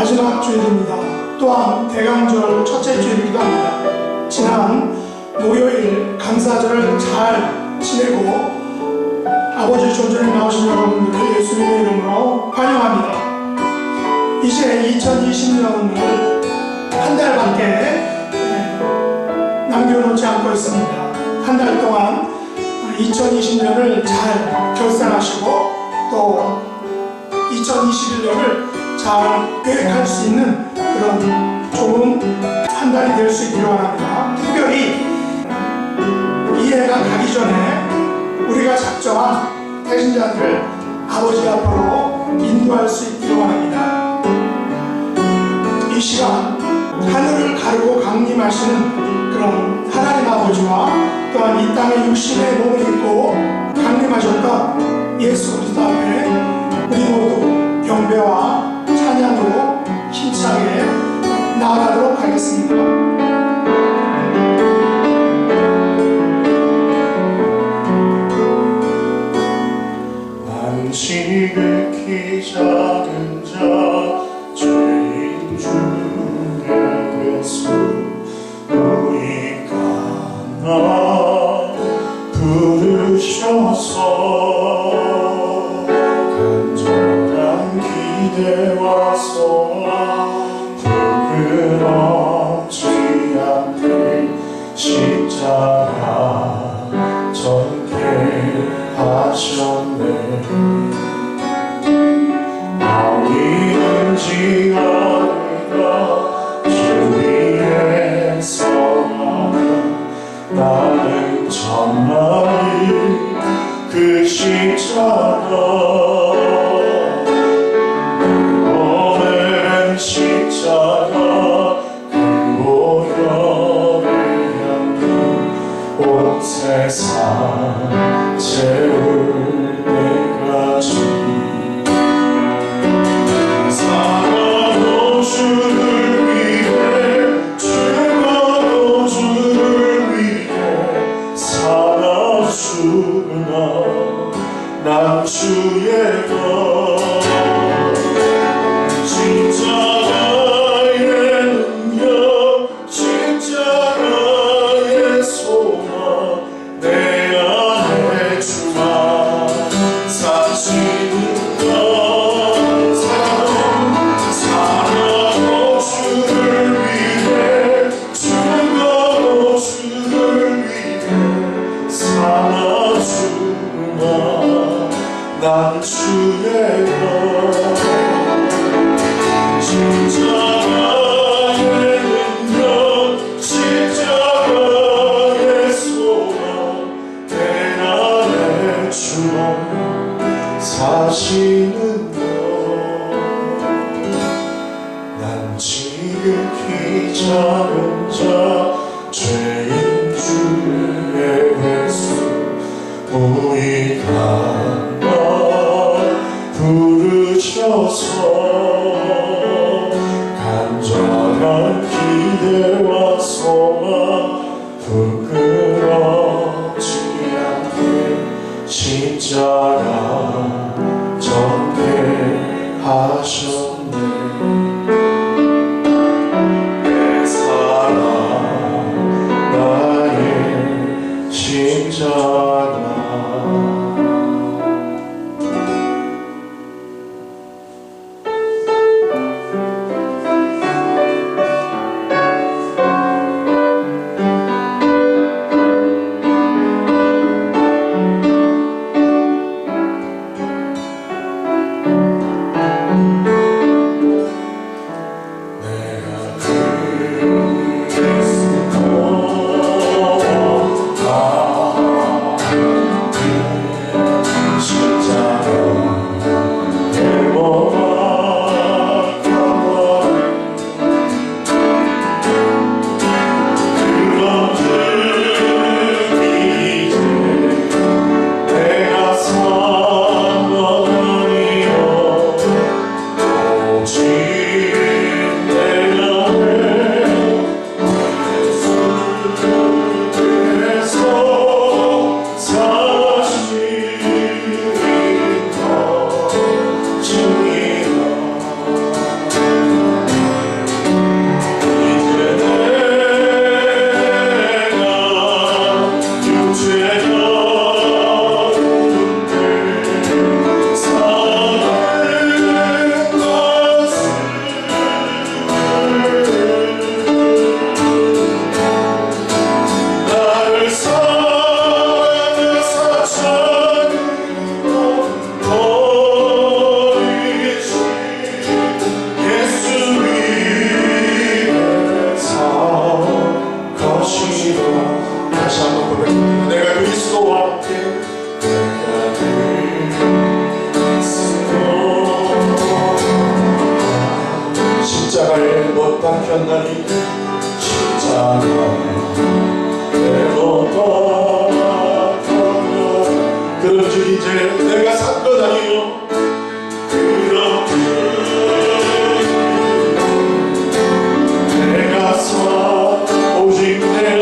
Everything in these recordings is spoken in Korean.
마지막 주일입니다. 또한 대강절 첫째 주일이기도 합니다. 지난 목요일 감사절을 잘 지내고 아버지 조전에 나오신 여러분들을 예수님의 이름으로 환영합니다. 이제 2020년을 한 달밖에 남겨놓지 않고 있습니다. 한 달 동안 2020년을 잘 결산하시고 또 2021년을 잘 계획할 수 있는 그런 좋은 한 달이 될 수 있기를 원합니다. 특별히 이 해가 가기 전에 우리가 작정한 태신자들을 아버지 앞으로 인도할 수 있기를 원합니다. 이 시간 하늘을 가르고 강림하시는 그런 하나님 아버지와 또한 이 땅에 육신의 몸을 입고 강림하셨던 예수 그리스도 앞에 우리 모두 경배와 찬양으로 힘차게 나아가도록 하겠습니다. 난 지극히 작은 자 죄인 중에 예수 우리가 나 부르셔서 간절한 기대와 소망 부끄럽지 않게 십자가 전개하셨네. 아우리는지 않을까 주 위에 서가면 나는 정말이 그 십자가 오늘은 십자가 그 오열을 향해 온 세상 채울 때까지 살아도 주를 위해 죽어도 주를 위해 살아 죽으나 난 주의 것 십자가의 능력 십자가의 소망 내 안에 주만 사시는 것 살아도 주를 위해 죽어도 주를 위해 살아 죽으나 난 주의 것 십자가의 능력 십자가의 소망 내 안에 주 사시는 것 난 지극히 작은 자 죄인 주의 예수 우리가 널 부르셔서 간절한 기대와 소망 부끄럽지 않게 십자가 전개하셨네. 내 삶 편달이 십자가 내로 떠나가며 그런즉 이제 내가 산 것 아니요 그렇듯 내가 사 오직 내가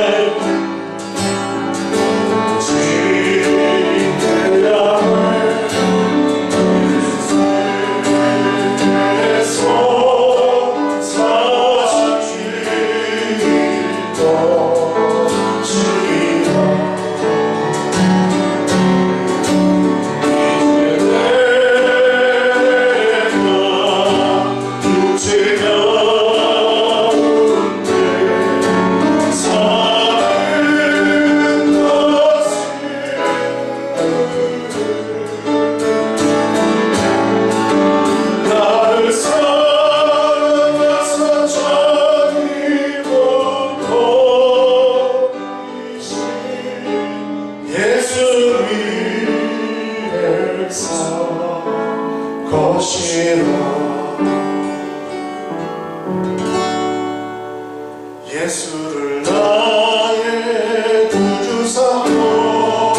예수를 나의 구주 삼고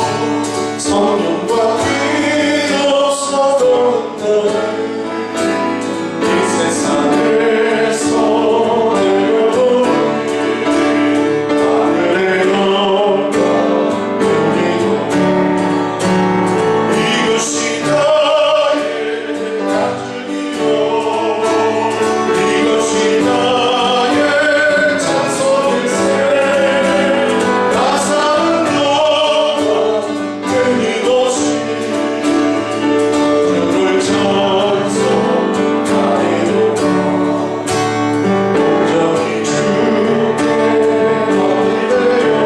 성령과 빛 없었던 이 세상에서 내려오니 하늘의 영광 누리고 이것이 나의 간증이요 이것이 나의 찬송일세 나 사는 동안 끊임없이 주를 찬송하리로다 온전히 주께 드리되어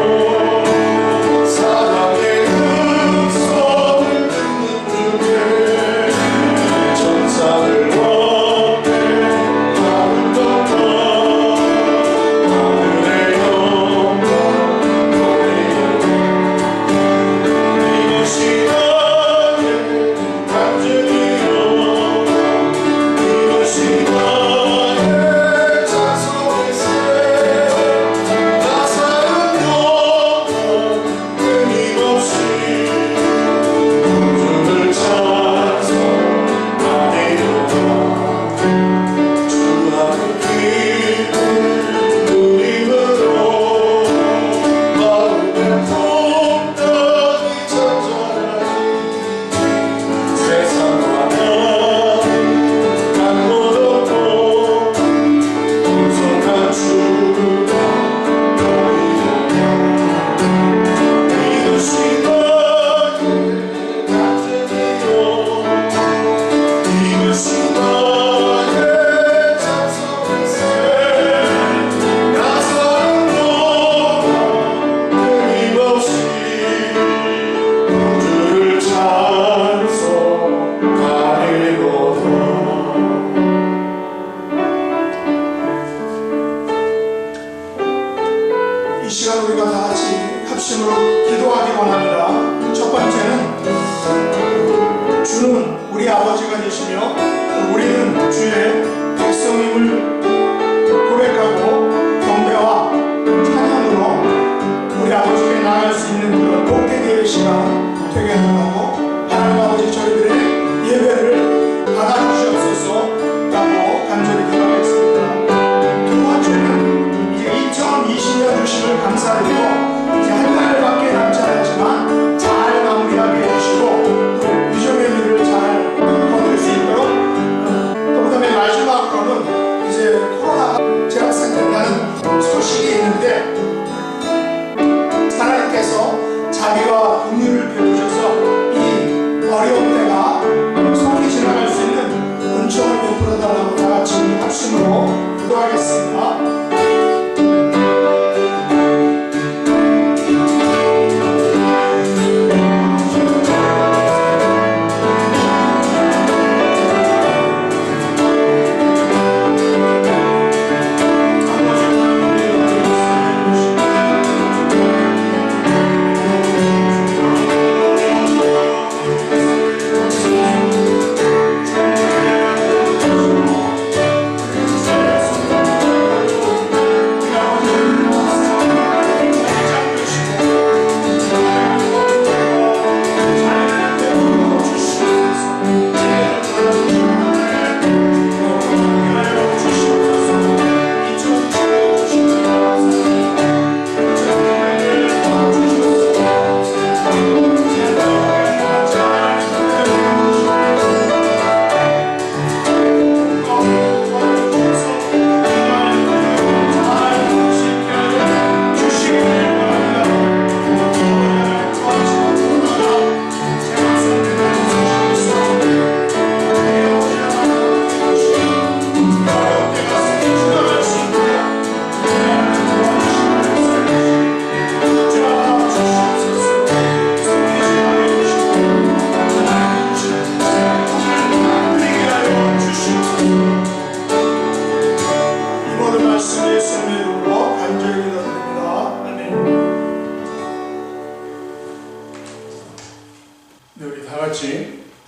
사랑의 음성을 듣는 중에 천사를 원해 하는 것과 하늘의 영광 이것이 나의 간증이요 이것이 나의 찬송일세 나 사는 동안 끊임없이 주를 찬송하리로다 주 안에 기쁜 누림으로 마음에 통닭이 잔잔하니 세상과 나는 못 없고 온전한 주가 너희로다 이것이 나의 간증이요 이것이 나의 찬송일세 나 사는 동안 끊임없이 주를 찬송하리로다 이 시간 우리가 다 같이 합심으로 기도하기 원합니다. 첫 번째는 주는 우리 아버지가 되시며 우리는 주의 백성임을 고백하고 경배와 찬양으로 우리 아버지께 나아갈 수 있는 그런 복되게 시간 되게 하고 하나님 아버지 저희들의 예배를 받아주시옵소서라고 간절히 기도하겠습니다. 두 번째는 이제 2020년 주심을 감사드리고 이제 한 달밖에 남지 않았지만 잘 마무리하게 해주시고 또 유종의 일을 잘 거둘 수 있도록 또 그다음에 마지막으로는 이제 코로나가 재확산된다는 소식이 있는데 하나님께서 자비와 긍휼을 베푸셔서 이 어려운 때가 속히 지나갈 수 있는 은총을 베풀어 달라고 다 같이 합심으로 기도하겠습니다.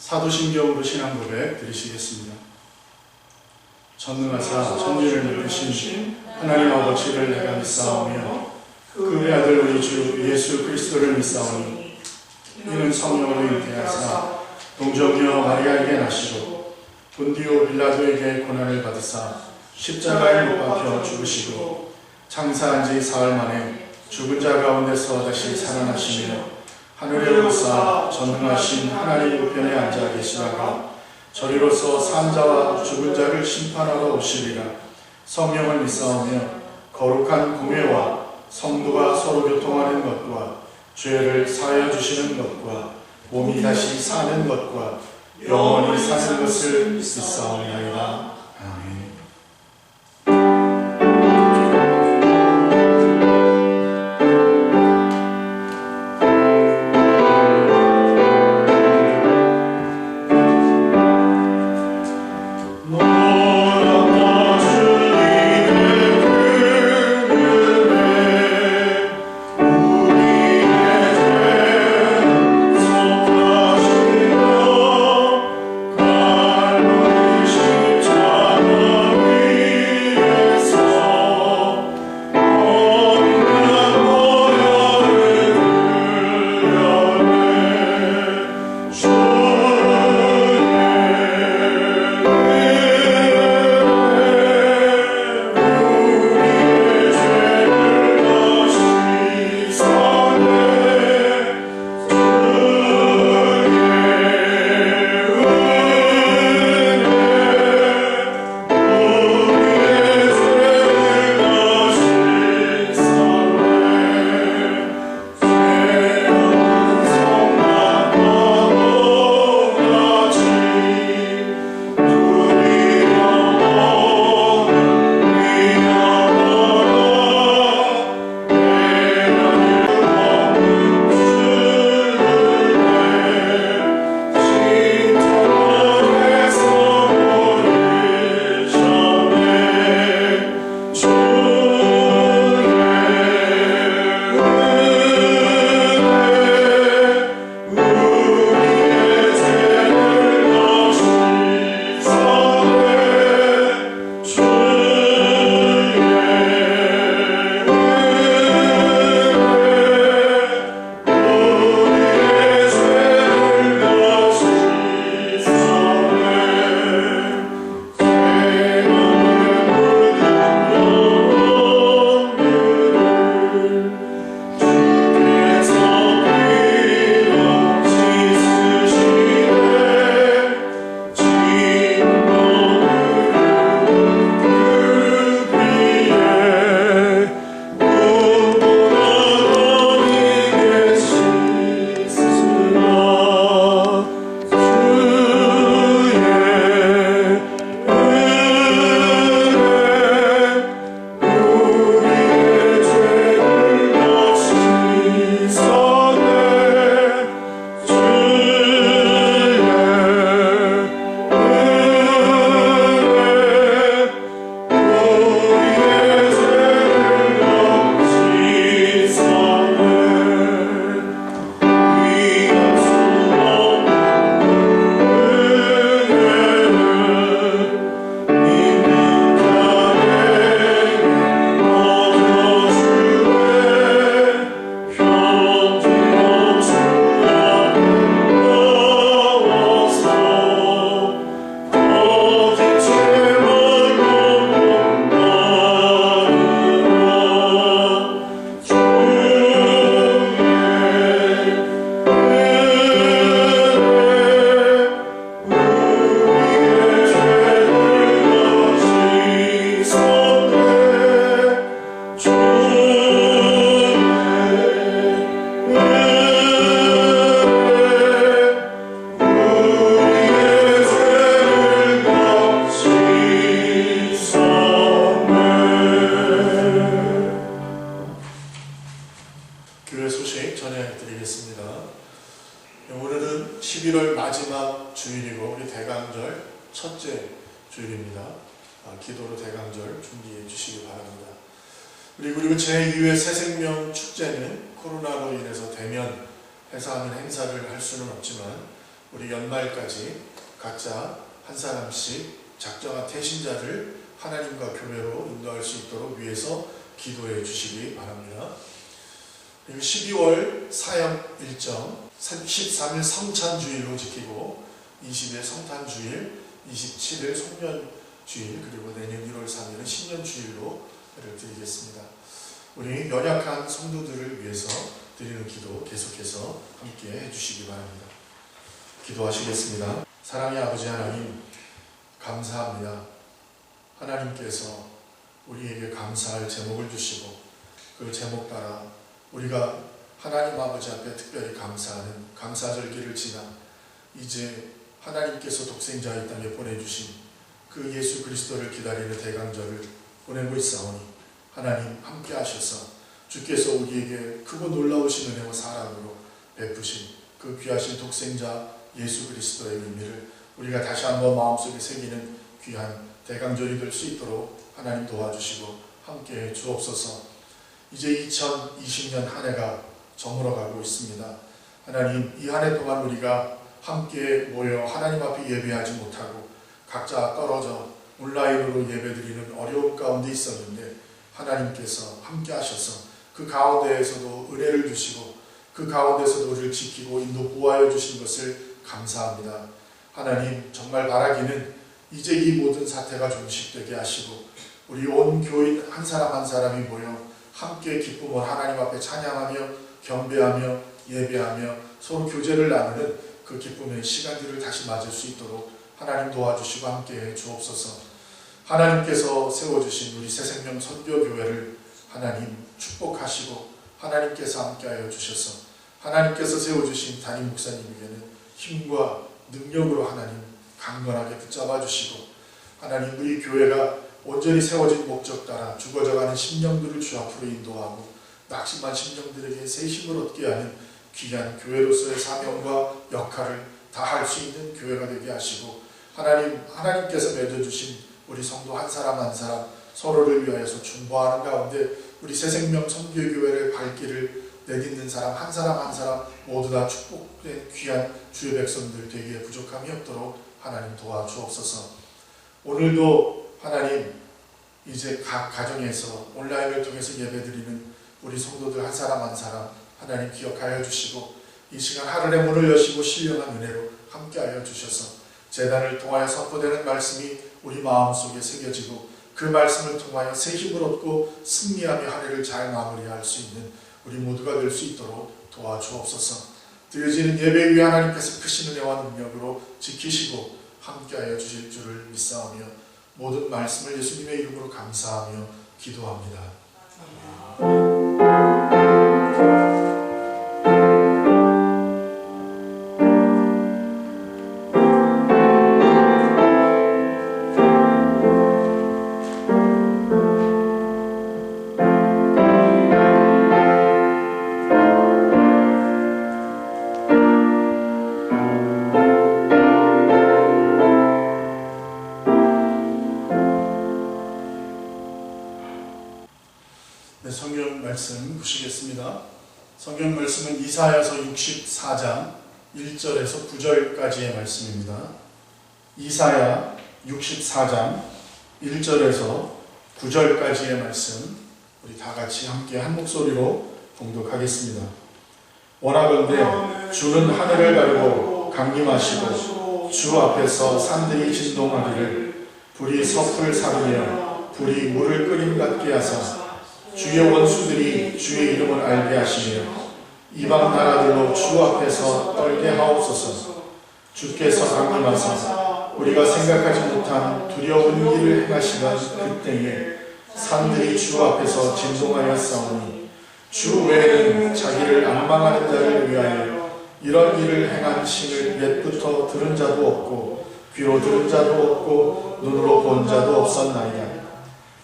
사도신경으로 신앙 고백 드리시겠습니다. 전능하사 천지를 누리신 하나님 아버지를 내가 믿사오며 그의 아들 우리 주 예수 그리스도를 믿사오니 이는 성령으로 잉태하사 동정녀 마리아에게 나시고 본디오 빌라도에게 고난을 받으사 십자가에 못 박혀 죽으시고 장사한 지 사흘 만에 죽은 자 가운데서 다시 살아나시며 하늘에 오르사 전능하신 하나님 우편에 앉아 계시다가 저리로서 산 자와 죽은 자를 심판하러 오시리라. 성령을 믿사오며 거룩한 공회와 성도가 서로 교통하는 것과 죄를 사하여 주시는 것과 몸이 다시 사는 것과 영원히 사는 것을 믿사오나이다. 아멘. 오늘은 11월 마지막 주일이고 우리 대강절 첫째 주일입니다. 기도로 대강절 준비해 주시기 바랍니다. 그리고 제2회 새생명 축제는 코로나로 인해서 대면해서 하는 행사를 할 수는 없지만 우리 연말까지 각자 한 사람씩 작정한 태신자를 하나님과 교회로 인도할 수 있도록 위해서 기도해 주시기 바랍니다. 그리고 12월 사역 일정 13일 성찬주일로 지키고 20일 성탄주일, 27일 송년주일, 그리고 내년 1월 3일은 신년주일로 예를 드리겠습니다. 우리 연약한 성도들을 위해서 드리는 기도 계속해서 함께 해주시기 바랍니다. 기도하시겠습니다. 사랑의 아버지 하나님, 감사합니다. 하나님께서 우리에게 감사할 제목을 주시고 그 제목 따라 우리가 하나님 아버지 앞에 특별히 감사하는 감사절기를 지나 이제 하나님께서 독생자 이 땅에 보내주신 그 예수 그리스도를 기다리는 대강절을 보내고 있사오니 하나님 함께 하셔서 주께서 우리에게 크고 놀라우신 은혜와 사랑으로 베푸신 그 귀하신 독생자 예수 그리스도의 의미를 우리가 다시 한번 마음속에 새기는 귀한 대강절이 될 수 있도록 하나님 도와주시고 함께 주옵소서. 이제 2020년 한 해가 저물어가고 있습니다. 하나님, 이 한 해 동안 우리가 함께 모여 하나님 앞에 예배하지 못하고 각자 떨어져 온라인으로 예배드리는 어려움 가운데 있었는데 하나님께서 함께 하셔서 그 가운데에서도 은혜를 주시고 그 가운데서도 우리를 지키고 인도 보호하여 주신 것을 감사합니다. 하나님, 정말 바라기는 이제 이 모든 사태가 종식되게 하시고 우리 온 교인 한 사람 한 사람이 모여 함께 기쁨을 하나님 앞에 찬양하며 경배하며 예배하며 서로 교제를 나누는 그 기쁨의 시간들을 다시 맞을 수 있도록 하나님 도와주시고 함께해 주옵소서. 하나님께서 세워주신 우리 새생명 선교교회를 하나님 축복하시고 하나님께서 함께하여 주셔서 하나님께서 세워주신 담임 목사님에게는 힘과 능력으로 하나님 강건하게 붙잡아 주시고 하나님 우리 교회가 온전히 세워진 목적 따라 죽어져가는 심령들을 주 앞으로 인도하고 낙심한 심령들에게 새 힘을 얻게 하는 귀한 교회로서의 사명과 역할을 다할 수 있는 교회가 되게 하시고 하나님께서 맺어주신 우리 성도 한 사람 한 사람 서로를 위하여서 중보하는 가운데 우리 새생명 선교교회를 갈 길을 내딛는 사람 한 사람 모두 다 축복된 귀한 주의 백성들 되기에 부족함이 없도록 하나님 도와주옵소서. 오늘도 하나님 이제 각 가정에서 온라인을 통해서 예배드리는 우리 성도들 한 사람 한 사람 하나님 기억하여 주시고 이 시간 하늘의 문을 여시고 신령한 은혜로 함께하여 주셔서 제단을 통하여 선포되는 말씀이 우리 마음속에 새겨지고 그 말씀을 통하여 새 힘을 얻고 승리하며 한 해를 잘 마무리할 수 있는 우리 모두가 될 수 있도록 도와주옵소서. 드려지는 예배 위에 하나님께서 크신 은혜와 능력으로 지키시고 함께하여 주실 줄을 믿사오며 모든 말씀을 예수님의 이름으로 감사하며 기도합니다. 성경 말씀 보시겠습니다. 성경 말씀은 이사야서 64장 1절에서 9절까지의 말씀입니다. 이사야 64장 1절에서 9절까지의 말씀 우리 다 같이 함께 한 목소리로 봉독하겠습니다. 원하건대 주는 하늘을 가르고 강림하시고 주 앞에서 산들이 진동하기를 불이 섭을 사르며 불이 물을 끓임 같게 하사 주의 원수들이 주의 이름을 알게 하시며 이방 나라들로 주 앞에서 떨게 하옵소서. 주께서 강림하사 우리가 생각하지 못한 두려운 일을 행하시던 그때에 산들이 주 앞에서 진동하여 싸우니 주 외에는 자기를 앙망하는 자를 위하여 이런 일을 행한 신을 옛부터 들은 자도 없고 귀로 들은 자도 없고 눈으로 본 자도 없었나이다.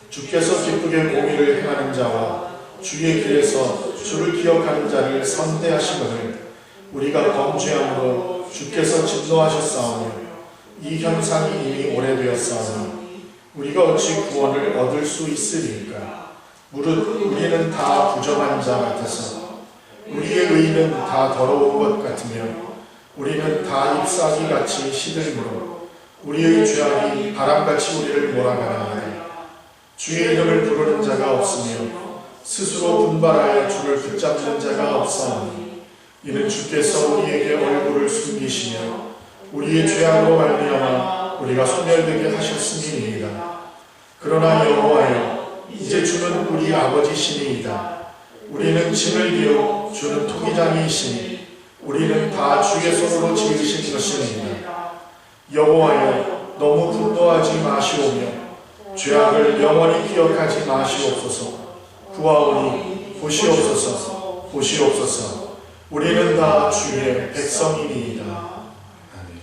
주께서 기쁘게 공의를 행하는 자와 주의 길에서 주를 기억하는 자를 선대하시거늘 우리가 범죄함으로 주께서 진노하셨사오며 이 현상이 이미 오래되었사오니 우리가 어찌 구원을 얻을 수 있으리까. 무릇 우리는 다 부정한 자 같아서 우리의 의는 다 더러운 것 같으며 우리는 다 잎사귀같이 시들므로 우리의 죄악이 바람같이 우리를 몰아가느니라. 주의 이름을 부르는 자가 없으며 스스로 분발하여 주를 붙잡는 자가 없사오니 이는 주께서 우리에게 얼굴을 숨기시며 우리의 죄악으로 말미암아 우리가 소멸되게 하셨음이니이다. 그러나 여호와여, 이제 주는 우리 아버지시니이다. 우리는 짐을 비워 주는 토기장이시니 우리는 다 주의 손으로 지으신 것이니이다. 여호와여, 너무 분노하지 마시오며 죄악을 영원히 기억하지 마시옵소서. 구하오니 보시옵소서, 보시옵소서. 우리는 다 주의 백성이니이다. 아멘.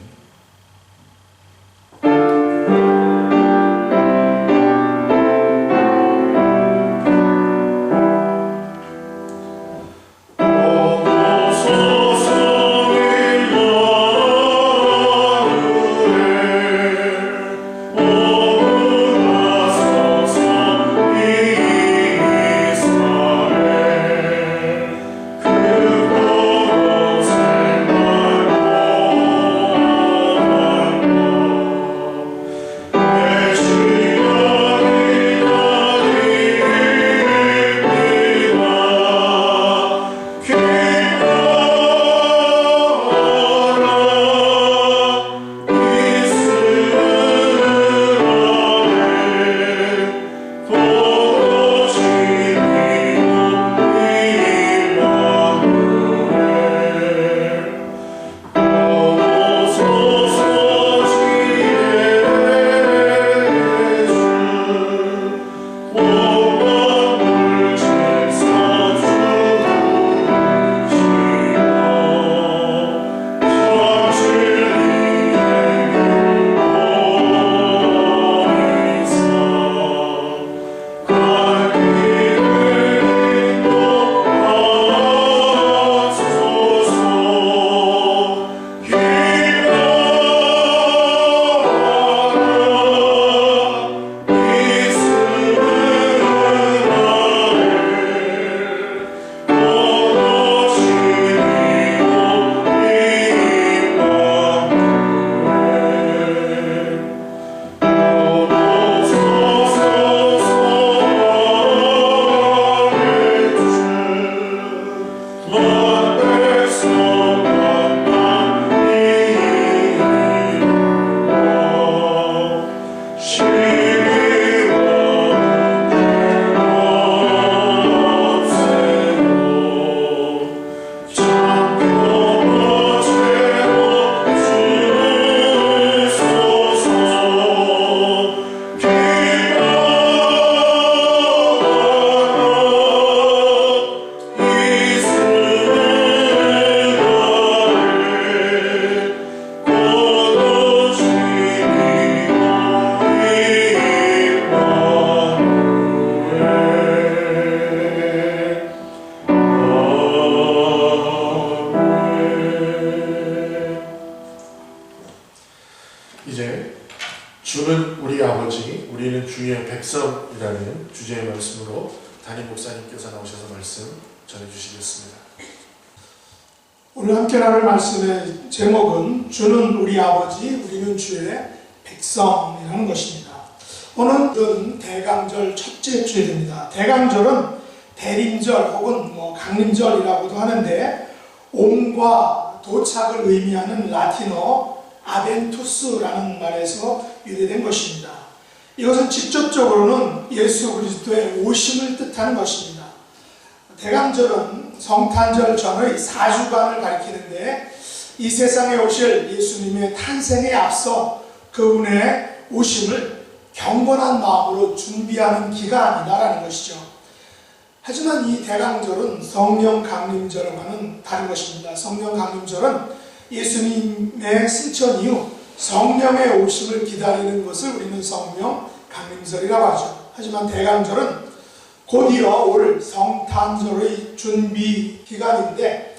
이제 주는 우리 아버지, 우리는 주의 백성이라는 주제의 말씀으로 담임 목사님께서 나오셔서 말씀 전해주시겠습니다. 오늘 함께 나눌 말씀의 제목은 주는 우리 아버지, 우리는 주의 백성이라는 것입니다. 오늘은 대강절 첫째 주일입니다. 대강절은 대림절 혹은 강림절이라고도 하는데 옴과 도착을 의미하는 라틴어 아벤투스라는 말에서 유래된 것입니다. 이것은 직접적으로는 예수 그리스도의 오심을 뜻하는 것입니다. 대강절은 성탄절 전의 4주간을 가리키는데 이 세상에 오실 예수님의 탄생에 앞서 그분의 오심을 경건한 마음으로 준비하는 기간이다라는 것이죠. 하지만 이 대강절은 성령 강림절과는 다른 것입니다. 성령 강림절은 예수님의 승천 이후 성령의 오심을 기다리는 것을 우리는 성령 강림절이라고 하죠. 하지만 대강절은 곧이어 올 성탄절의 준비 기간인데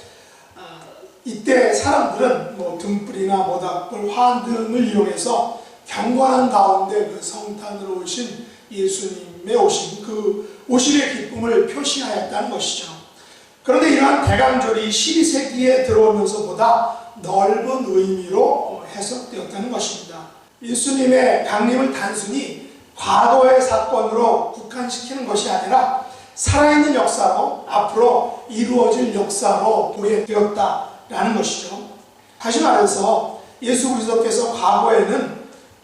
이때 사람들은 등불이나 모닥불, 화환 등을 이용해서 경건한 가운데 그 성탄으로 오신 예수님의 오심, 그 오심의 기쁨을 표시하였다는 것이죠. 그런데 이러한 대강절이 12세기에 들어오면서보다 넓은 의미로 해석되었다는 것입니다. 예수님의 강림을 단순히 과거의 사건으로 국한시키는 것이 아니라 살아있는 역사로 앞으로 이루어질 역사로 보게 되었다라는 것이죠. 다시 말해서 예수 그리스도께서 과거에는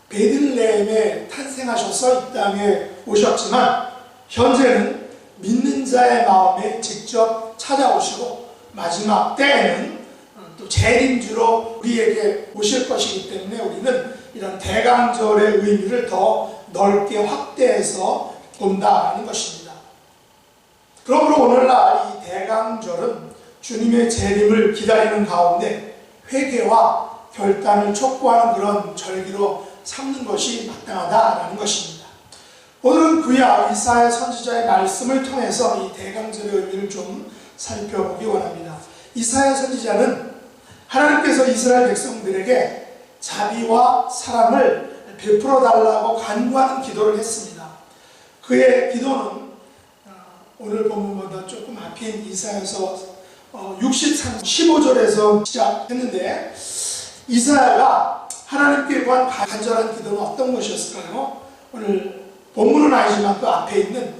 베들레헴에 탄생하셔서 이 땅에 오셨지만 현재는 믿는 자의 마음에 직접 찾아오시고 마지막 때에는 또 재림주로 우리에게 오실 것이기 때문에 우리는 이런 대강절의 의미를 더 넓게 확대해서 본다는 것입니다. 그러므로 오늘날 이 대강절은 주님의 재림을 기다리는 가운데 회개와 결단을 촉구하는 그런 절기로 삼는 것이 마땅하다라는 것입니다. 오늘은 구약 이사야 선지자의 말씀을 통해서 이 대강절의 의미를 좀 살펴보기 원합니다. 이사야 선지자는 하나님께서 이스라엘 백성들에게 자비와 사랑을 베풀어 달라고 간구하는 기도를 했습니다. 그의 기도는 오늘 본문보다 조금 앞인 이사야서 63, 15절에서 시작했는데 이사야가 하나님께 구한 간절한 기도는 어떤 것이었을까요? 오늘 본문은 아니지만 그 앞에 있는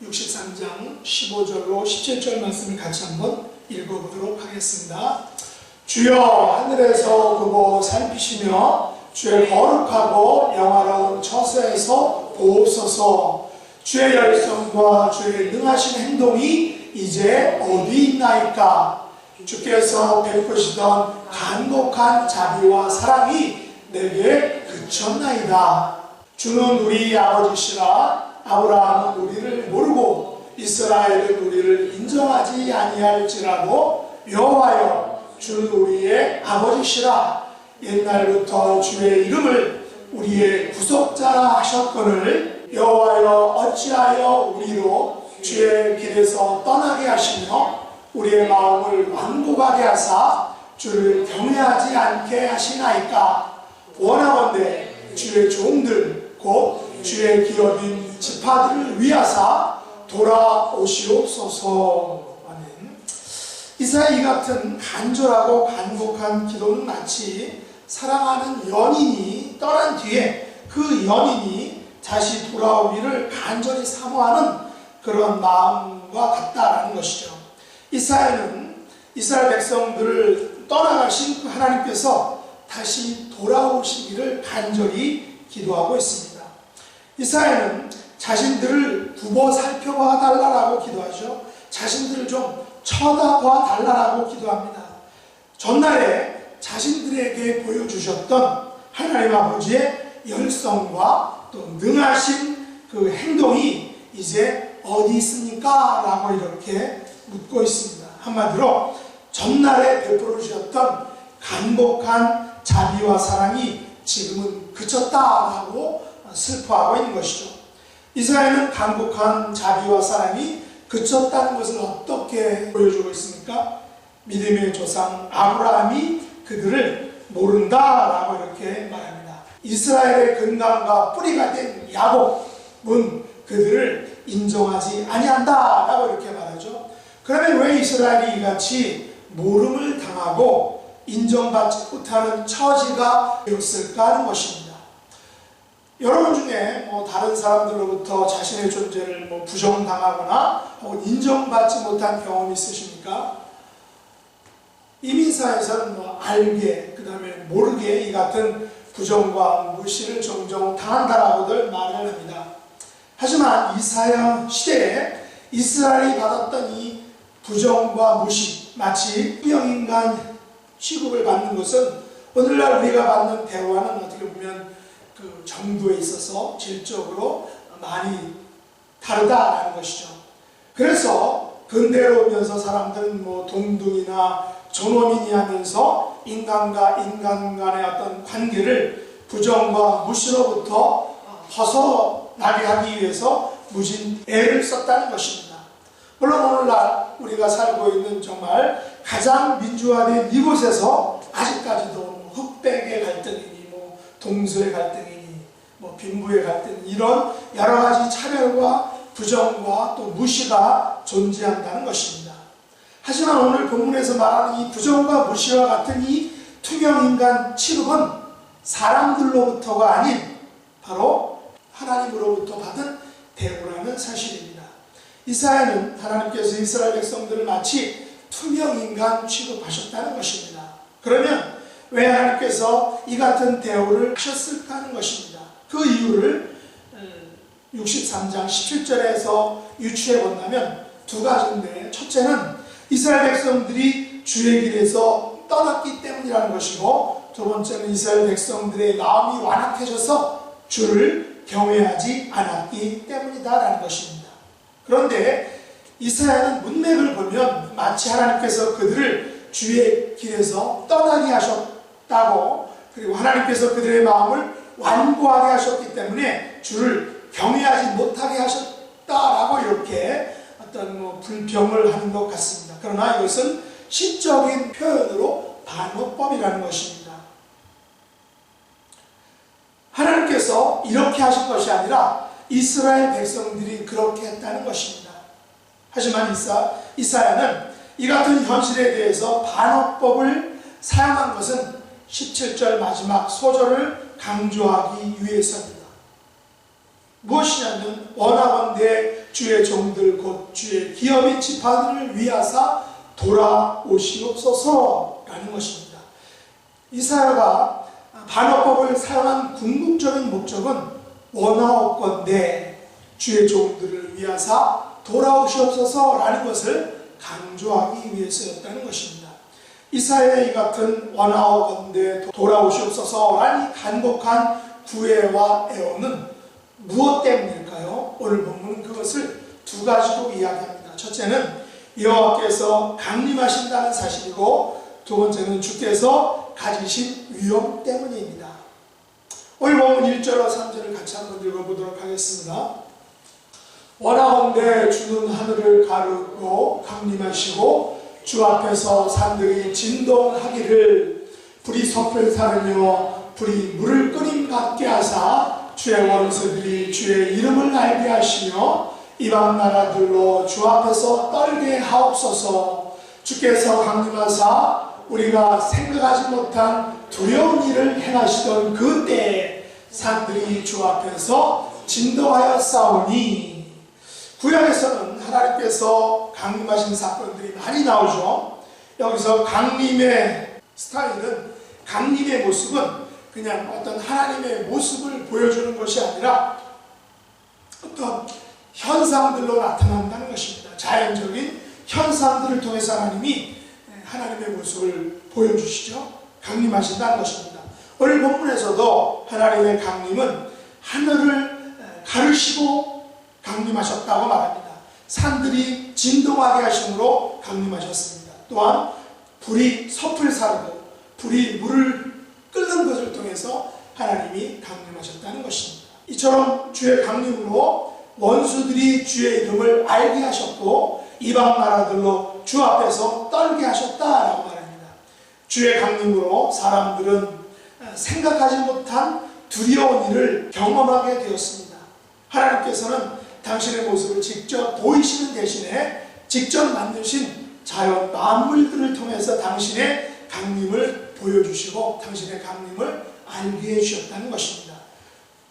63장 15절로 17절 말씀을 같이 한번 읽어보도록 하겠습니다. 주여 하늘에서 보고 살피시며 주의 거룩하고 영화로운 처소에서 보옵소서. 주의 열성과 주의 능하신 행동이 이제 어디 있나이까? 주께서 베푸시던 간곡한 자비와 사랑이 내게 그쳤나이다. 주는 우리 아버지시라. 아브라함은 우리를 모르고 이스라엘은 우리를 인정하지 아니할지라도 여호와여 주는 우리의 아버지시라. 옛날부터 주의 이름을 우리의 구속자라 하셨거늘 여호와여 어찌하여 우리로 주의 길에서 떠나게 하시며 우리의 마음을 완고하게 하사 주를 경외하지 않게 하시나이까? 원하건대 주의 종들 곧 주의 기업인 지파들을 위하사 돌아오시옵소서. 아멘. 이사야 이 같은 간절하고 간곡한 기도는 마치 사랑하는 연인이 떠난 뒤에 그 연인이 다시 돌아오기를 간절히 사모하는 그런 마음과 같다라는 것이죠. 이사야는 이스라엘 백성들을 떠나가신 그 하나님께서 다시 돌아오시기를 간절히 기도하고 있습니다. 이사야는 자신들을 두고 살펴봐 달라고 기도하죠. 자신들을 좀 쳐다봐 달라고 기도합니다. 전날에 자신들에게 보여주셨던 하나님 아버지의 열성과 또 능하신 그 행동이 이제 어디 있습니까? 라고 이렇게 묻고 있습니다. 한마디로 전날에 베풀어 주셨던 간곡한 자비와 사랑이 지금은 그쳤다라고 슬퍼하고 있는 것이죠. 이스라엘은 간곡한 자비와 사랑이 그쳤다는 것을 어떻게 보여주고 있습니까? 믿음의 조상 아브라함이 그들을 모른다라고 이렇게 말합니다. 이스라엘의 근간과 뿌리가 된 야곱은 그들을 인정하지 아니한다라고 이렇게 말하죠. 그러면 왜 이스라엘이 이같이 모름을 당하고 인정받지 못하는 처지가 되었을까 하는 것입니다. 여러분 중에 다른 사람들로부터 자신의 존재를 부정당하거나 혹은 인정받지 못한 경험이 있으십니까? 이민사에서는 알게, 그 다음에 모르게 이 같은 부정과 무시를 종종 당한다라고들 말을 합니다. 하지만 이사야 시대에 이스라엘이 받았던 이 부정과 무시, 마치 투명인간 취급을 받는 것은 오늘날 우리가 받는 대우와는 어떻게 보면 그 정도에 있어서 질적으로 많이 다르다라는 것이죠. 그래서 근대로 오면서 사람들은 동등이나 존엄이니 하면서 인간과 인간 간의 어떤 관계를 부정과 무시로부터 벗어나게 하기 위해서 무진 애를 썼다는 것입니다. 물론 오늘날 우리가 살고 있는 정말 가장 민주화된 이곳에서 아직까지도 흑백의 갈등이니 동서의 갈등이니 빈부의 갈등이니 이런 여러 가지 차별과 부정과 또 무시가 존재한다는 것입니다. 하지만 오늘 본문에서 말하는 이 부정과 무시와 같은 이 투명인간 취급은 사람들로부터가 아닌 바로 하나님으로부터 받은 대우라는 사실입니다. 이사야는 하나님께서 이스라엘 백성들을 마치 투명인간 취급하셨다는 것입니다. 그러면 왜 하나님께서 이 같은 대우를 하셨을까 하는 것입니다. 그 이유를 63장 17절에서 유추해 본다면 두 가지인데, 첫째는 이스라엘 백성들이 주의 길에서 떠났기 때문이라는 것이고, 두 번째는 이스라엘 백성들의 마음이 완악해져서 주를 경외하지 않았기 때문이다라는 것입니다. 그런데 이사야는 문맥을 보면 마치 하나님께서 그들을 주의 길에서 떠나게 하셨다고, 그리고 하나님께서 그들의 마음을 완고하게 하셨기 때문에 주를 경외하지 못하게 하셨다라고 이렇게 어떤 불평을 하는 것 같습니다. 그러나 이것은 시적인 표현으로 반어법이라는 것입니다. 하나님께서 이렇게 하신 것이 아니라 이스라엘 백성들이 그렇게 했다는 것입니다. 하지만 이사야는 이 같은 현실에 대해서 반어법을 사용한 것은 17절 마지막 소절을 강조하기 위해서입니다. 무엇이냐면 원하건대 주의 종들 곧 주의 기업 및 지파들을 위하사 돌아오시옵소서라는 것입니다. 이사야가 반어법을 사용한 궁극적인 목적은 원하옵건대 주의 종들을 위하사 돌아오시옵소서라는 것을 강조하기 위해서였다는 것입니다. 이사야의 이 같은 원하옵건대 돌아오시옵소서라는 간곡한 구애와 애원은 무엇 때문일까요? 오늘 본문은 그것을 두 가지로 이야기합니다. 첫째는 여호와께서 강림하신다는 사실이고, 두 번째는 주께서 가지신 위엄 때문입니다. 오늘 본문 1절과 3절을 같이 한번 읽어보도록 하겠습니다. 원하건대 주는 하늘을 가르고 강림하시고 주 앞에서 산들이 진동하기를 불이 섭을 사르며 불이 물을 끓임 같게 하사 주의 원수들이 주의 이름을 알게 하시며 이방 나라들로 주 앞에서 떨게 하옵소서. 주께서 강림하사 우리가 생각하지 못한 두려운 일을 행하시던 그때에 산들이 주 앞에서 진동하여 싸우니, 구약에서는 하나님께서 강림하신 사건들이 많이 나오죠. 여기서 강림의 스타일은, 강림의 모습은 그냥 어떤 하나님의 모습을 보여주는 것이 아니라 어떤 현상들로 나타난다는 것입니다. 자연적인 현상들을 통해서 하나님이 하나님의 모습을 보여주시죠. 강림하신다는 것입니다. 오늘 본문에서도 하나님의 강림은 하늘을 가르시고 강림하셨다고 말합니다. 산들이 진동하게 하심으로 강림하셨습니다. 또한 불이 섭을 사르고 불이 물을 끓는 것을 통해서 하나님이 강림하셨다는 것입니다. 이처럼 주의 강림으로 원수들이 주의 이름을 알게 하셨고 이방 나라들로 주 앞에서 떨게 하셨다라고 말합니다. 주의 강림으로 사람들은 생각하지 못한 두려운 일을 경험하게 되었습니다. 하나님께서는 당신의 모습을 직접 보이시는 대신에 직접 만드신 자연 만물들을 통해서 당신의 강림을 보여주시고 당신의 강림을 알게 해주셨다는 것입니다.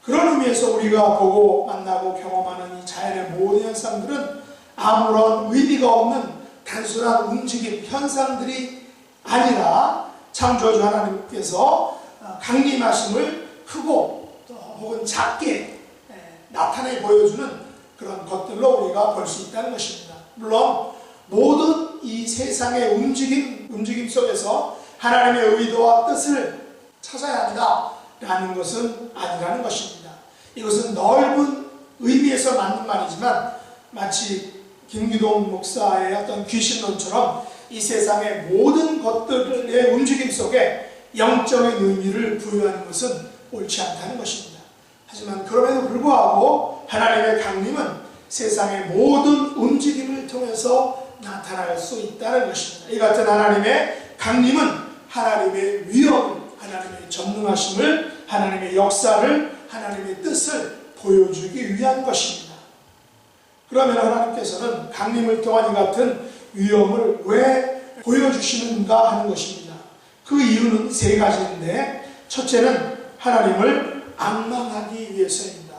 그런 의미에서 우리가 보고 만나고 경험하는 이 자연의 모든 현상들은 아무런 의미가 없는 단순한 움직임, 현상들이 아니라 창조주 하나님께서 강림하심을 크고 혹은 작게 나타내 보여주는 그런 것들로 우리가 볼 수 있다는 것입니다. 물론 모든 이 세상의 움직임 속에서 하나님의 의도와 뜻을 찾아야 한다라는 것은 아니라는 것입니다. 이것은 넓은 의미에서 맞는 말이지만 마치 김기동 목사의 어떤 귀신론처럼 이 세상의 모든 것들의 움직임 속에 영적인 의미를 부여하는 것은 옳지 않다는 것입니다. 하지만 그럼에도 불구하고 하나님의 강림은 세상의 모든 움직임을 통해서 나타날 수 있다는 것입니다. 이 같은 하나님의 강림은 하나님의 위엄, 하나님의 전능하심을, 하나님의 역사를, 하나님의 뜻을 보여주기 위한 것입니다. 그러면 하나님께서는 강림을 통한 이 같은 위엄을 왜 보여주시는가 하는 것입니다. 그 이유는 세 가지인데, 첫째는 하나님을 앙망하기 위해서입니다.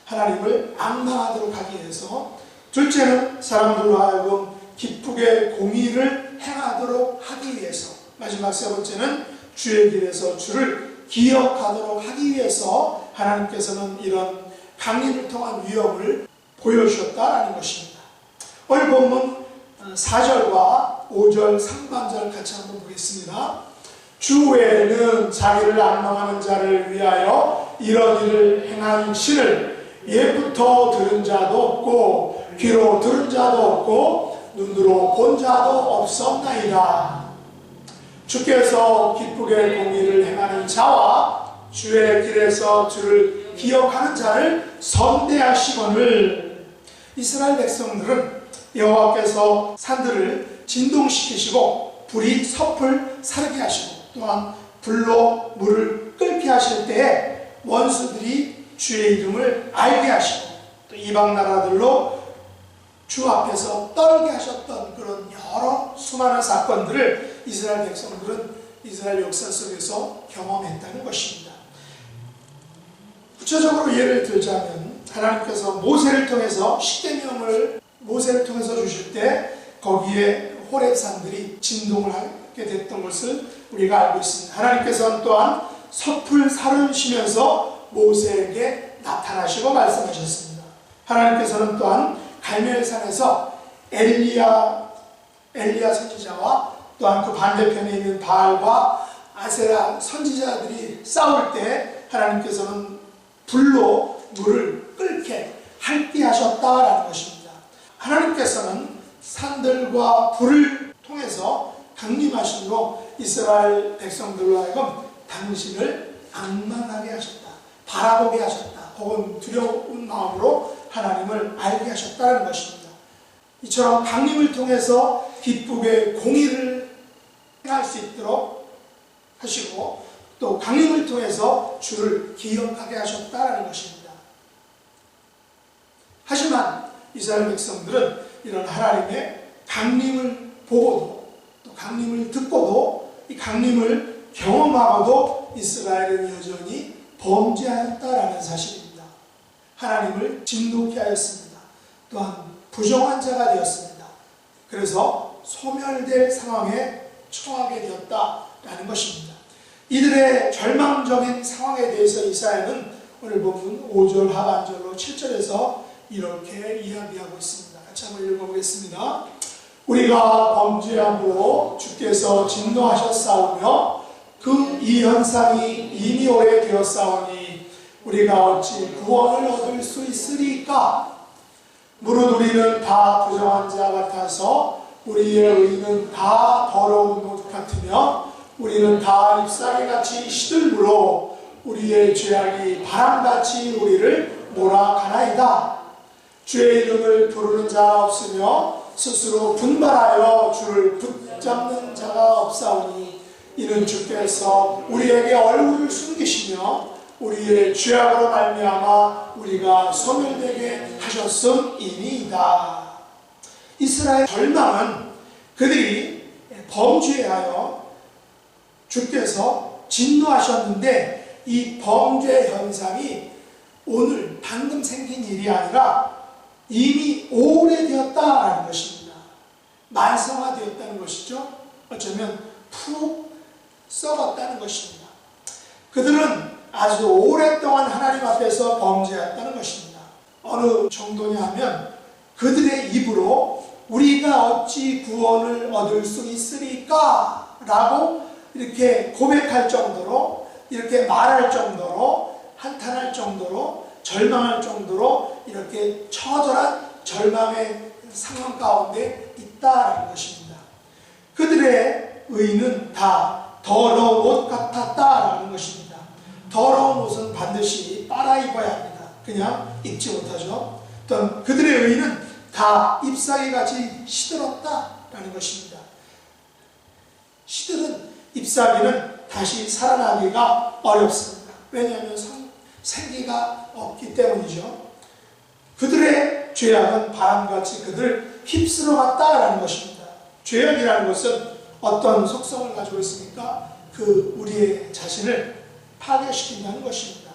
하나님을 앙망하도록 하기 위해서. 둘째는 사람들로 하여금 기쁘게 공의를 행하도록 하기 위해서. 마지막 세 번째는 주의 길에서 주를 기억하도록 하기 위해서 하나님께서는 이런 강림을 통한 위험을 보여주셨다라는 것입니다. 오늘 본문 4절과 5절 상반절 같이 한번 보겠습니다. 주 외에는 자기를 앙망하는 자를 위하여 이런 일을 행한 신을 옛부터 들은 자도 없고 귀로 들은 자도 없고 눈으로 본 자도 없었나이다. 주께서 기쁘게 공의를 행하는 자와 주의 길에서 주를 기억하는 자를 선대하시거늘. 이스라엘 백성들은 여호와께서 산들을 진동시키시고 불이 섭을 사르게 하시고 또한 불로 물을 끓게 하실 때에 원수들이 주의 이름을 알게 하시고 또 이방 나라들로 주 앞에서 떨게 하셨던 그런 여러 수많은 사건들을 이스라엘 백성들은 이스라엘 역사 속에서 경험했다는 것입니다. 구체적으로 예를 들자면 하나님께서 모세를 통해서 십계명을 모세를 통해서 주실 때 거기에 호렙산들이 진동을 하게 됐던 것을 우리가 알고 있습니다. 하나님께서는 또한 섭을 사르시면서 모세에게 나타나시고 말씀하셨습니다. 하나님께서는 또한 갈멜산에서 엘리야 선지자와 또한 그 반대편에 있는 바알과 아세라 선지자들이 싸울 때 하나님께서는 불로 물을 끓게 할게 하셨다라는 것입니다. 하나님께서는 산들과 불을 통해서 강림하심으로 이스라엘 백성들로 하여금 당신을 앙망하게 하셨다, 바라보게 하셨다, 혹은 두려운 마음으로 하나님을 알게 하셨다는 것입니다. 이처럼 강림을 통해서 기쁘게 공의를 행할 수 있도록 하시고 또 강림을 통해서 주를 기억하게 하셨다는 것입니다. 하지만 이스라엘 백성들은 이런 하나님의 강림을 보고도 또 강림을 듣고도 이 강림을 경험하고도 이스라엘은 여전히 범죄하였다라는 사실입니다. 하나님을 진노케 하였습니다. 또한 부정한 자가 되었습니다. 그래서 소멸될 상황에 처하게 되었다라는 것입니다. 이들의 절망적인 상황에 대해서 이사야는 오늘 본문 5절 하반절로 7절에서 이렇게 이야기하고 있습니다. 같이 한번 읽어보겠습니다. 우리가 범죄함으로 주께서 진노하셨사오며 그 이 현상이 이미 오래되었사오니 우리가 어찌 구원을 얻을 수 있으리까? 무릇 우리는 다 부정한 자 같아서 우리의 의는 다 더러운 옷 같으며 우리는 다 잎사귀같이 시들므로 우리의 죄악이 바람같이 우리를 몰아가나이다. 주의 이름을 부르는 자가 없으며 스스로 분발하여 주를 붙잡는 자가 없사오니 이는 주께서 우리에게 얼굴을 숨기시며 우리의 죄악으로 말미암아 우리가 소멸되게 하셨음이니이다. 이스라엘 절망은 그들이 범죄하여 주께서 진노하셨는데 이 범죄 현상이 오늘 방금 생긴 일이 아니라 이미 오래되었다라는 것입니다. 만성화되었다는 것이죠. 어쩌면 푹 썩었다는 것입니다. 그들은 아주 오랫동안 하나님 앞에서 범죄했다는 것입니다. 어느 정도냐 하면 그들의 입으로 우리가 어찌 구원을 얻을 수 있으리까? 라고 이렇게 고백할 정도로, 이렇게 말할 정도로, 한탄할 정도로, 절망할 정도로 이렇게 처절한 절망의 상황 가운데 있다라는 것입니다. 그들의 의는 다 더러운 옷 같았다라는 것입니다. 더러운 옷은 반드시 빨아 입어야 합니다. 그냥 입지 못하죠. 또 그들의 의는 다 잎사귀같이 시들었다라는 것입니다. 시들은 잎사귀는 다시 살아나기가 어렵습니다. 왜냐하면 생기가 없기 때문이죠. 그들의 죄악은 바람같이 그들을 휩쓸어 갔다라는 것입니다. 죄악이라는 것은 어떤 속성을 가지고 있습니까? 그 우리의 자신을 파괴시킨다는 것입니다.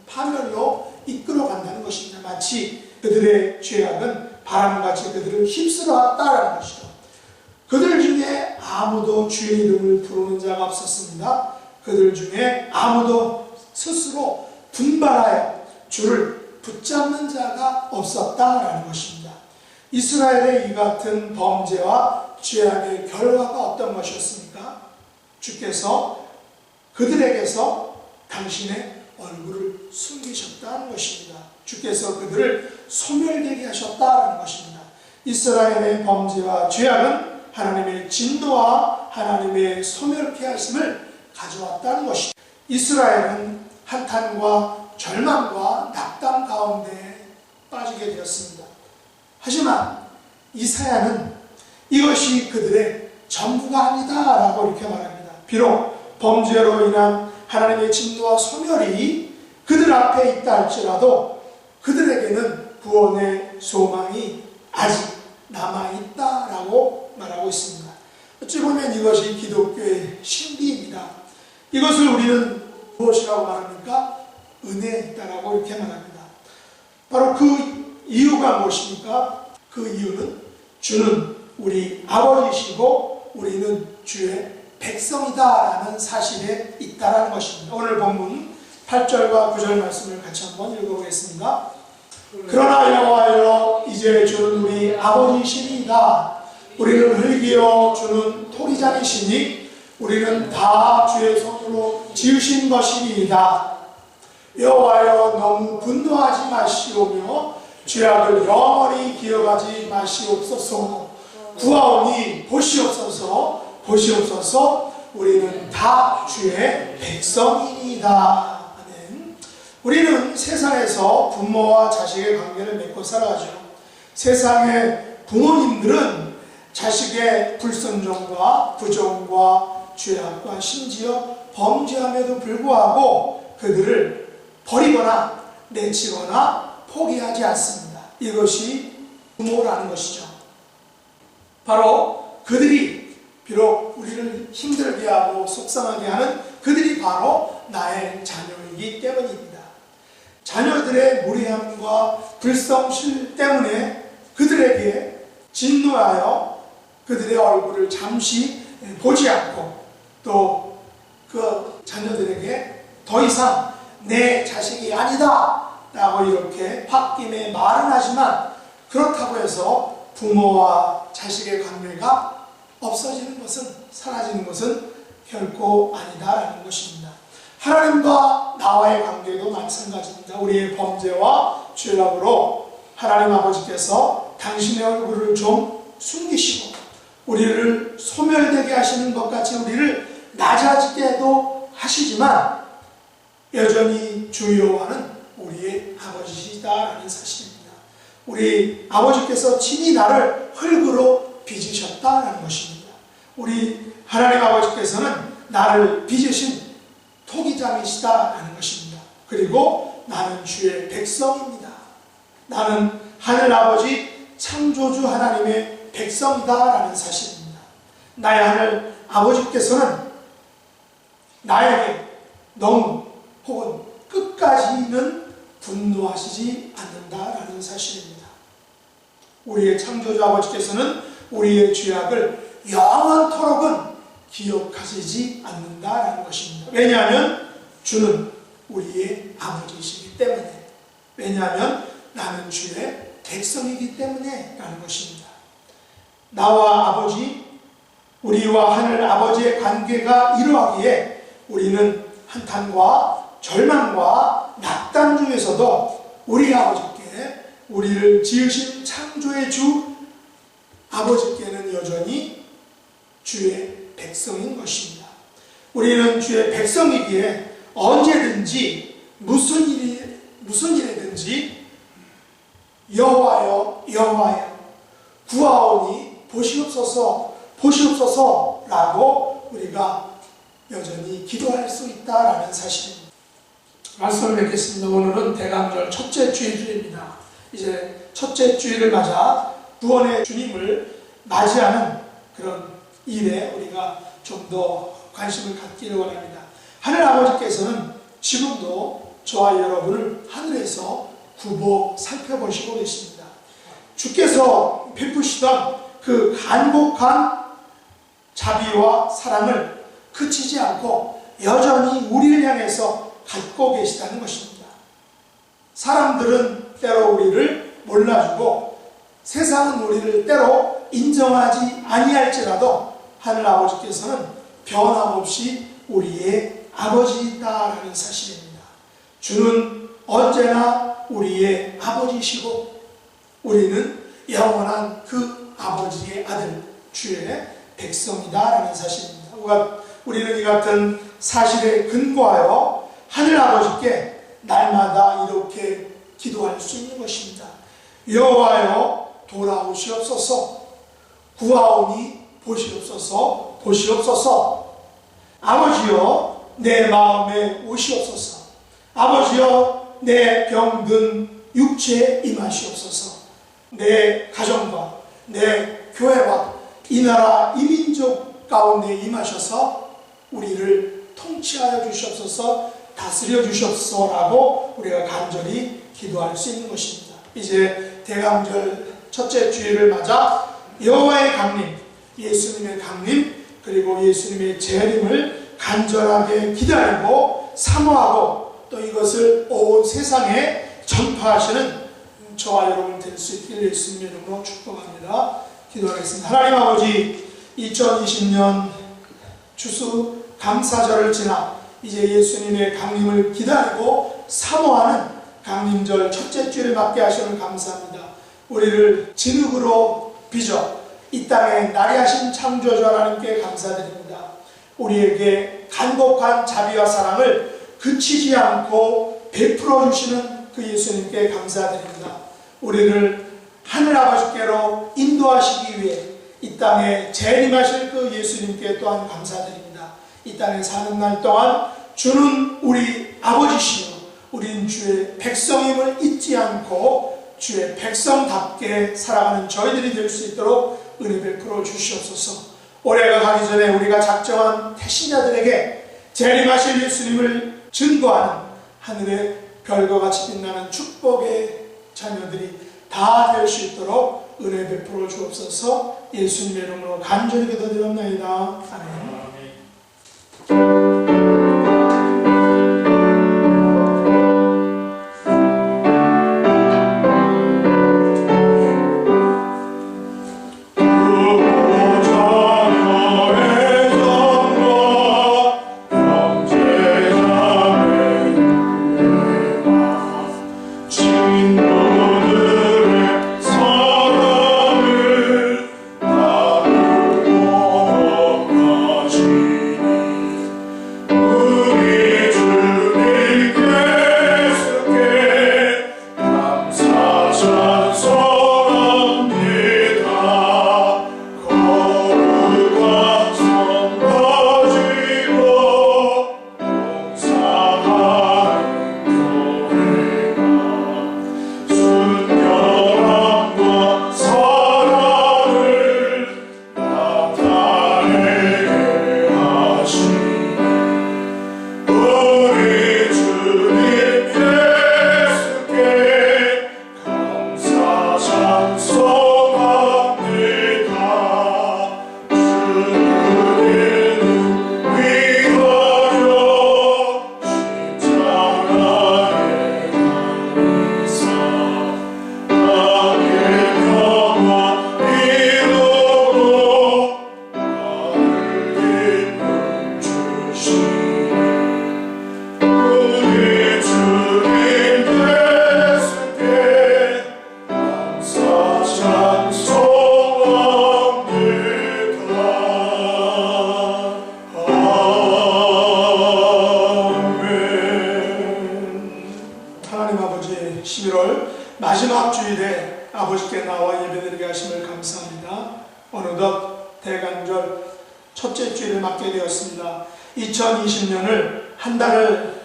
파멸로 이끌어 간다는 것입니다. 마치 그들의 죄악은 바람같이 그들을 휩쓸어 왔다라는 것이죠. 그들 중에 아무도 주의 이름을 부르는 자가 없었습니다. 그들 중에 아무도 스스로 분발하여 주를 붙잡는 자가 없었다라는 것입니다. 이스라엘의 이 같은 범죄와 죄악의 결과가 어떤 것이었습니까? 주께서 그들에게서 당신의 얼굴을 숨기셨다는 것입니다. 주께서 그들을 소멸되게 하셨다는 것입니다. 이스라엘의 범죄와 죄악은 하나님의 진노와 하나님의 소멸케 하심을 가져왔다는 것입니다. 이스라엘은 한탄과 절망과 낙담 가운데 빠지게 되었습니다. 하지만 이사야는 이것이 그들의 전부가 아니다라고 이렇게 말합니다. 비록 범죄로 인한 하나님의 진노와 소멸이 그들 앞에 있다 할지라도 그들에게는 구원의 소망이 아직 남아있다라고 말하고 있습니다. 어찌 보면 이것이 기독교의 신비입니다. 이것을 우리는 무엇이라고 말합니까? 은혜다라고 이렇게 말합니다. 바로 그 이유가 무엇입니까? 그 이유는 주는 우리 아버지시고 우리는 주의 백성이다라는 사실에 있다라는 것입니다. 오늘 본문 8절과 9절 말씀을 같이 한번 읽어보겠습니다. 그러나 여호와여 이제 주는 우리 아버지시니이다. 우리는 흙이요 주는 토기장이시니 우리는 다 주의 손으로 지으신 것이니이다. 여호와여 너무 분노하지 마시오며 죄악을 영원히 기억하지 마시옵소서. 구하오니 보시옵소서. 보시옵소서. 우리는 다 주의 백성이니이다. 아멘. 우리는 세상에서 부모와 자식의 관계를 맺고 살아가죠. 세상의 부모님들은 자식의 불순종과 부정과 죄악과 심지어 범죄함에도 불구하고 그들을 버리거나 내치거나 포기하지 않습니다. 이것이 부모라는 것이죠. 바로 그들이 비록 우리를 힘들게 하고 속상하게 하는 그들이 바로 나의 자녀이기 때문입니다. 자녀들의 무례함과 불성실 때문에 그들에게 진노하여 그들의 얼굴을 잠시 보지 않고 또 그 자녀들에게 더 이상 내 자식이 아니다 라고 이렇게 홧김에 말은 하지만 그렇다고 해서 부모와 자식의 관계가 없어지는 것은, 사라지는 것은 결코 아니다라는 것입니다. 하나님과 나와의 관계도 마찬가지입니다. 우리의 범죄와 죄악으로 하나님 아버지께서 당신의 얼굴을 좀 숨기시고 우리를 소멸되게 하시는 것 같이 우리를 낮아지게도 하시지만 여전히 주 여호와는 우리의 아버지시다라는 사실입니다. 우리 아버지께서 친히 나를 흙으로 빚으셨다라는 것입니다. 우리 하나님 아버지께서는 나를 빚으신 토기장이시다라는 것입니다. 그리고 나는 주의 백성입니다. 나는 하늘아버지 창조주 하나님의 백성이다라는 사실입니다. 나의 하늘 아버지께서는 나에게 너무 혹은 끝까지는 분노하시지 않는다라는 사실입니다. 우리의 창조주 아버지께서는 우리의 죄악을 영원토록은 기억하시지 않는다라는 것입니다. 왜냐하면 주는 우리의 아버지이시기 때문에, 왜냐하면 나는 주의 백성이기 때문에 라는 것입니다. 나와 아버지, 우리와 하늘 아버지의 관계가 이러하기에 우리는 한탄과 절망과 낙담 중에서도 우리 아버지께, 우리를 지으신 창조의 주 아버지께는 여전히 주의 백성인 것입니다. 우리는 주의 백성이기에 언제든지 무슨 일이든지 여호와여 여호와여 구하오니 보시옵소서 보시옵소서 라고 우리가 여전히 기도할 수 있다라는 사실입니다. 말씀을 맺겠습니다. 오늘은 대강절 첫째 주일입니다. 이제 첫째 주일을 맞아 구원의 주님을 맞이하는 그런 일에 우리가 좀 더 관심을 갖기를 원합니다. 하늘 아버지께서는 지금도 저와 여러분을 하늘에서 굽어 살펴보시고 계십니다. 주께서 베푸시던 그 간곡한 자비와 사랑을 그치지 않고 여전히 우리를 향해서 갖고 계시다는 것입니다. 사람들은 때로 우리를 몰라주고 세상은 우리를 때로 인정하지 아니할지라도 하늘 아버지께서는 변함없이 우리의 아버지다라는 사실입니다. 주는 언제나 우리의 아버지시고 우리는 영원한 그 아버지의 아들 주의 백성이다라는 사실입니다. 우리는 이 같은 사실에 근거하여 하늘 아버지께 날마다 이렇게 기도할 수 있는 것입니다. 여호와여 돌아오시옵소서. 구하오니 보시옵소서. 보시옵소서. 아버지여 내 마음에 오시옵소서. 아버지여 내 병든 육체에 임하시옵소서. 내 가정과 내 교회와 이 나라 이 민족 가운데 임하셔서 우리를 통치하여 주시옵소서, 다스려 주시옵소서라고 우리가 간절히 기도할 수 있는 것입니다. 이제 대강절 첫째 주일을 맞아 여호와의 강림, 예수님의 강림, 그리고 예수님의 재림을 간절하게 기다리고 사모하고 또 이것을 온 세상에 전파하시는 저와 여러분 될 수 있기를 예수님의 이름으로 축복합니다. 기도하겠습니다. 하나님 아버지, 2020년 추수 감사절을 지나 이제 예수님의 강림을 기다리고 사모하는 강림절 첫째 주일을 맞게 하시는 감사합니다. 우리를 진흙으로 빚어 이 땅에 나리하신 창조주 하나님께 감사드립니다. 우리에게 간곡한 자비와 사랑을 그치지 않고 베풀어 주시는 그 예수님께 감사드립니다. 우리를 하늘 아버지께로 인도하시기 위해 이 땅에 재림하실 그 예수님께 또한 감사드립니다. 이 땅에 사는 날 동안 주는 우리 아버지시요 우린 주의 백성임을 잊지 않고 주의 백성답게 살아가는 저희들이 될 수 있도록 은혜 베풀어 주시옵소서. 올해가 가기 전에 우리가 작정한 태신자들에게 재림하실 예수님을 증거하는 하늘의 별과 같이 빛나는 축복의 자녀들이 다 될 수 있도록 은혜 베풀어 주옵소서. 예수님의 이름으로 간절히 기도드렸나이다. 아멘. 마지막 주일에 아버지께 나와 예배드리게 하심을 감사합니다. 어느덧 대강절 첫째 주일을 맞게 되었습니다. 2020년을 한 달을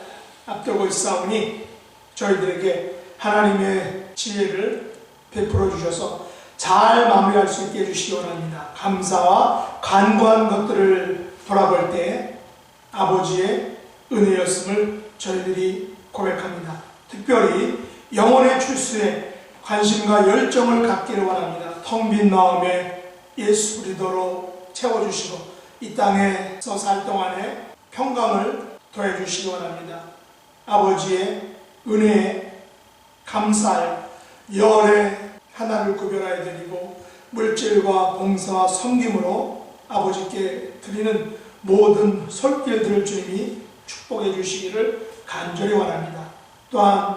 앞두고 있사오니 저희들에게 하나님의 지혜를 베풀어 주셔서 잘 마무리할 수 있게 해주시기 원합니다. 감사와 간구한 것들을 돌아볼 때 아버지의 은혜였음을 저희들이 고백합니다. 특별히 영혼의 출수에 관심과 열정을 갖기를 원합니다. 텅 빈 마음에 예수 그리스도로 채워주시고 이 땅에서 살 동안에 평강을 더해주시기 원합니다. 아버지의 은혜에 감사할 열의 하나를 구별하여 드리고 물질과 봉사와 섬김으로 아버지께 드리는 모든 손길들을 주님이 축복해 주시기를 간절히 원합니다. 또한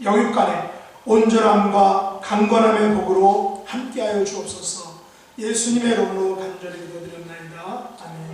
영육간에 온전함과 강건함의 복으로 함께하여 주옵소서. 예수님의 이름으로 간절히 기도드렸나이다. 아멘.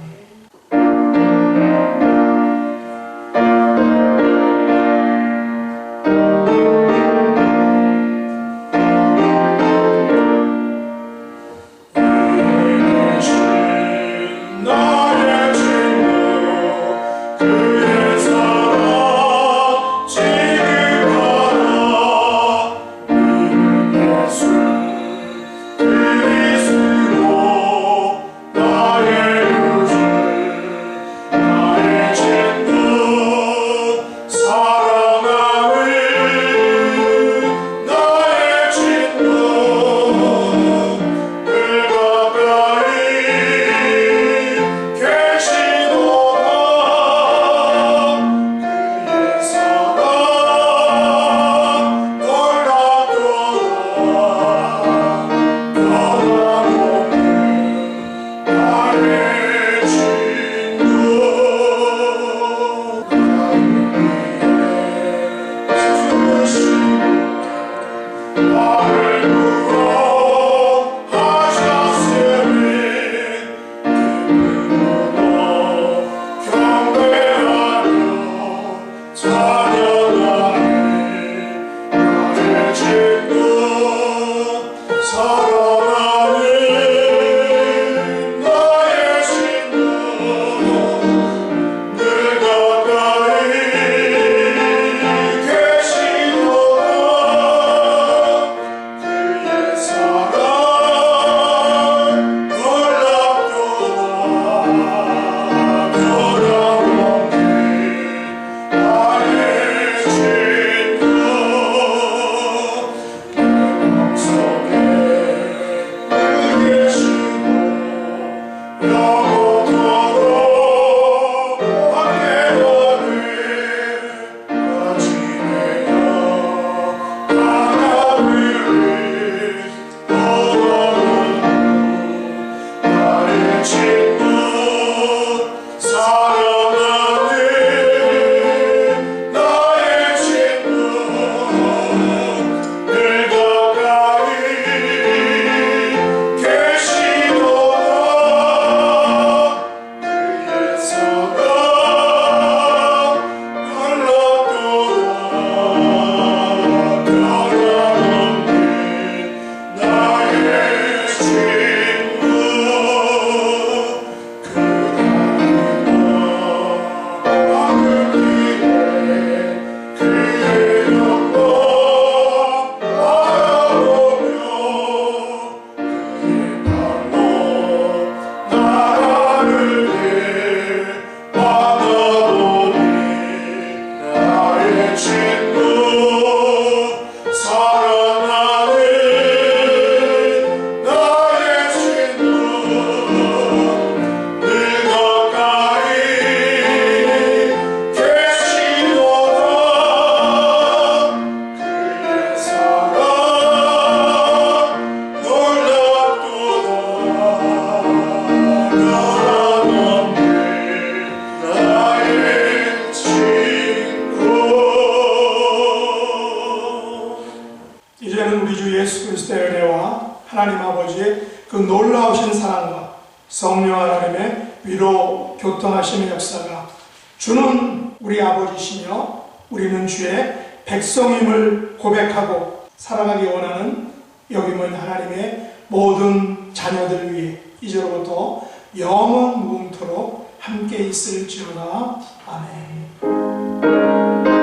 하나님 아버지의 그 놀라우신 사랑과 성령 하나님의 위로 교통하시는 역사가 주는 우리 아버지시며 우리는 주의 백성임을 고백하고 살아가기 원하는 여김은 하나님의 모든 자녀들 위해 이제로부터 영원 무궁토록 함께 있을지어다. 아멘.